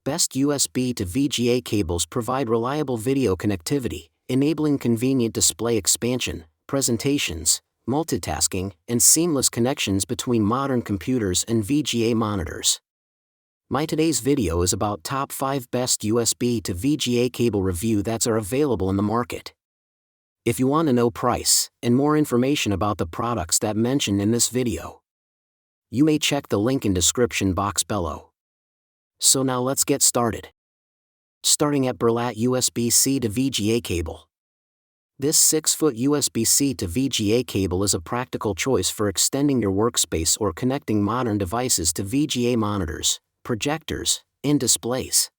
best USB to VGA cables provide reliable video connectivity, enabling convenient display expansion, presentations, multitasking, and seamless connections between modern computers and VGA monitors. My today's video is about top 5 best USB to VGA cable review that are available in the market. If you want to know price and more information about the products that mentioned in this video, you may check the link in description box below. So now let's get started. Starting at Berlat USB-C to VGA cable. This 6-foot USB-C to VGA cable is a practical choice for extending your workspace or connecting modern devices to VGA monitors, projectors, and displays.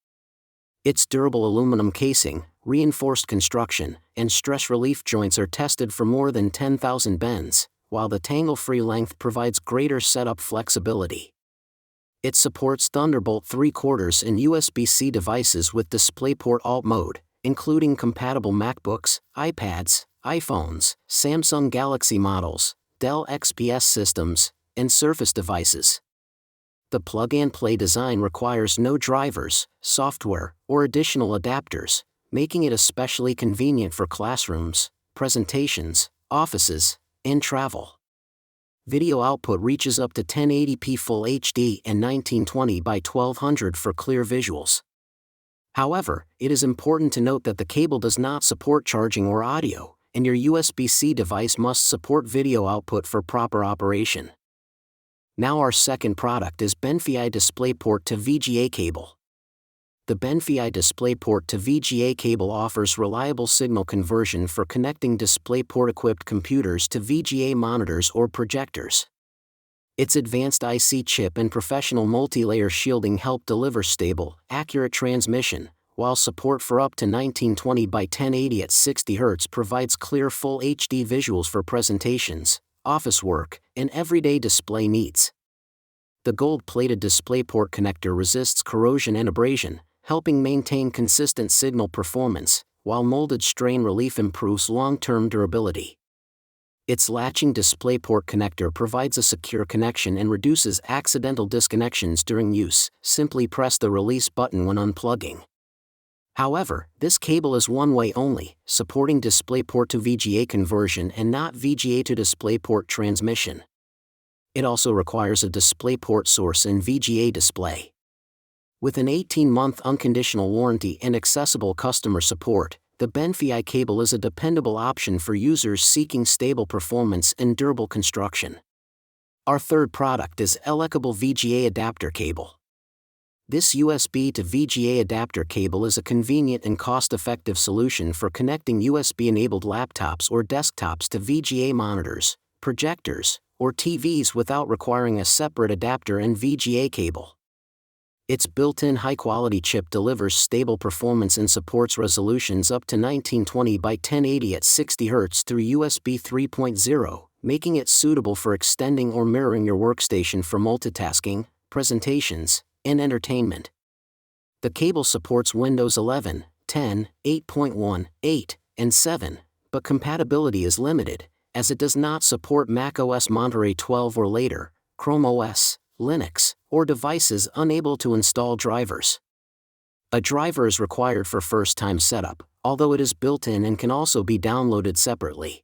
Its durable aluminum casing, reinforced construction, and stress relief joints are tested for more than 10,000 bends, while the tangle-free length provides greater setup flexibility. It supports Thunderbolt 3/4 and USB-C devices with DisplayPort Alt mode, including compatible MacBooks, iPads, iPhones, Samsung Galaxy models, Dell XPS systems, and Surface devices. The plug-and-play design requires no drivers, software, or additional adapters, making it especially convenient for classrooms, presentations, offices, and travel. Video output reaches up to 1080p Full HD and 1920 by 1200 for clear visuals. However, it is important to note that the cable does not support charging or audio, and your USB-C device must support video output for proper operation. Now our second product is BenFi DisplayPort to VGA cable. The BenFi DisplayPort to VGA cable offers reliable signal conversion for connecting DisplayPort-equipped computers to VGA monitors or projectors. Its advanced IC chip and professional multi-layer shielding help deliver stable, accurate transmission, while support for up to 1920 by 1080 at 60 Hz provides clear Full HD visuals for presentations, office work, and everyday display needs. The gold-plated DisplayPort connector resists corrosion and abrasion, helping maintain consistent signal performance, while molded strain relief improves long-term durability. Its latching DisplayPort connector provides a secure connection and reduces accidental disconnections during use. Simply press the release button when unplugging. However, this cable is one-way only, supporting DisplayPort to VGA conversion and not VGA to DisplayPort transmission. It also requires a DisplayPort source and VGA display. With an 18-month unconditional warranty and accessible customer support, the BenFi cable is a dependable option for users seeking stable performance and durable construction. Our third product is Elecable VGA adapter cable. This USB to VGA adapter cable is a convenient and cost-effective solution for connecting USB-enabled laptops or desktops to VGA monitors, projectors, or TVs without requiring a separate adapter and VGA cable. Its built-in high-quality chip delivers stable performance and supports resolutions up to 1920 by 1080 at 60 Hz through USB 3.0, making it suitable for extending or mirroring your workstation for multitasking, presentations, and entertainment. The cable supports Windows 11, 10, 8.1, 8, and 7, but compatibility is limited, as it does not support macOS Monterey 12 or later, Chrome OS, Linux, or devices unable to install drivers. A driver is required for first-time setup, although it is built-in and can also be downloaded separately.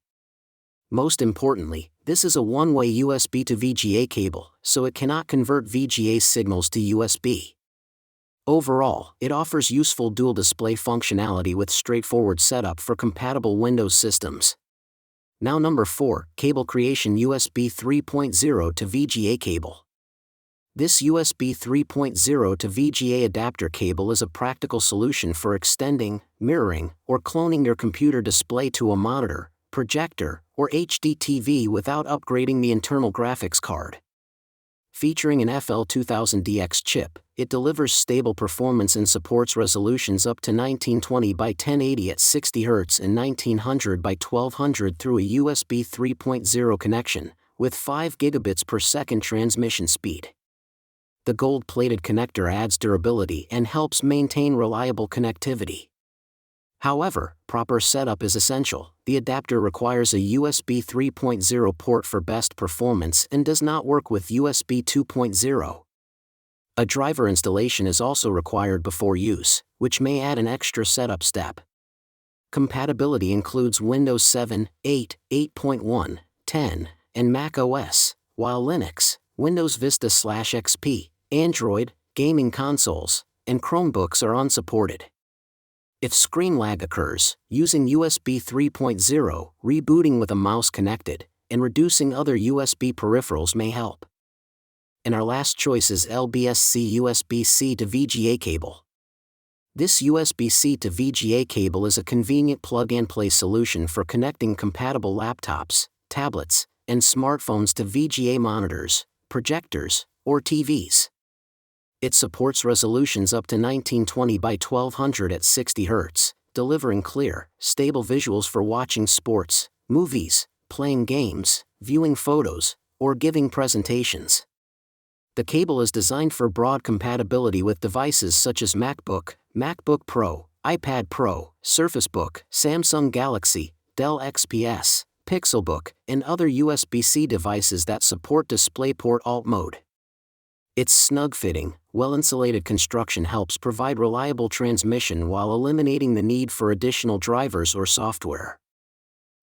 Most importantly, this is a one-way USB to VGA cable, so it cannot convert VGA signals to USB. Overall, it offers useful dual display functionality with straightforward setup for compatible Windows systems. Now number 4, Cable Creation USB 3.0 to VGA cable. This USB 3.0 to VGA adapter cable is a practical solution for extending, mirroring, or cloning your computer display to a monitor, projector, or HD TV without upgrading the internal graphics card. Featuring an FL2000DX chip, it delivers stable performance and supports resolutions up to 1920 by 1080 at 60 Hz and 1900 by 1200 through a USB 3.0 connection, with 5 gigabits per second transmission speed. The gold-plated connector adds durability and helps maintain reliable connectivity. However, proper setup is essential. The adapter requires a USB 3.0 port for best performance and does not work with USB 2.0. A driver installation is also required before use, which may add an extra setup step. Compatibility includes Windows 7, 8, 8.1, 10, and Mac OS, while Linux, Windows Vista/XP, Android, gaming consoles, and Chromebooks are unsupported. If screen lag occurs, using USB 3.0, rebooting with a mouse connected, and reducing other USB peripherals may help. And our last choice is LBSC USB-C to VGA cable. This USB-C to VGA cable is a convenient plug-and-play solution for connecting compatible laptops, tablets, and smartphones to VGA monitors, projectors, or TVs. It supports resolutions up to 1920 by 1200 at 60 Hz, delivering clear, stable visuals for watching sports, movies, playing games, viewing photos, or giving presentations. The cable is designed for broad compatibility with devices such as MacBook, MacBook Pro, iPad Pro, Surface Book, Samsung Galaxy, Dell XPS, Pixelbook, and other USB-C devices that support DisplayPort Alt mode. Its snug-fitting, well-insulated construction helps provide reliable transmission while eliminating the need for additional drivers or software.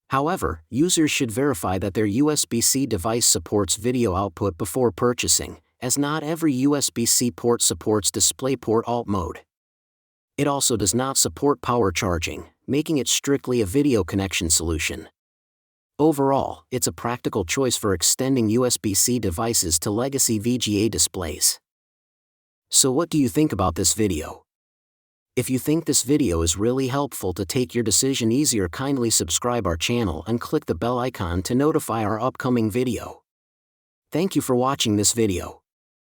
However, users should verify that their USB-C device supports video output before purchasing, as not every USB-C port supports DisplayPort Alt mode. It also does not support power charging, making it strictly a video connection solution. Overall, it's a practical choice for extending USB-C devices to legacy VGA displays. So what do you think about this video? If you think this video is really helpful to take your decision easier, kindly subscribe our channel and click the bell icon to notify our upcoming video. Thank you for watching this video.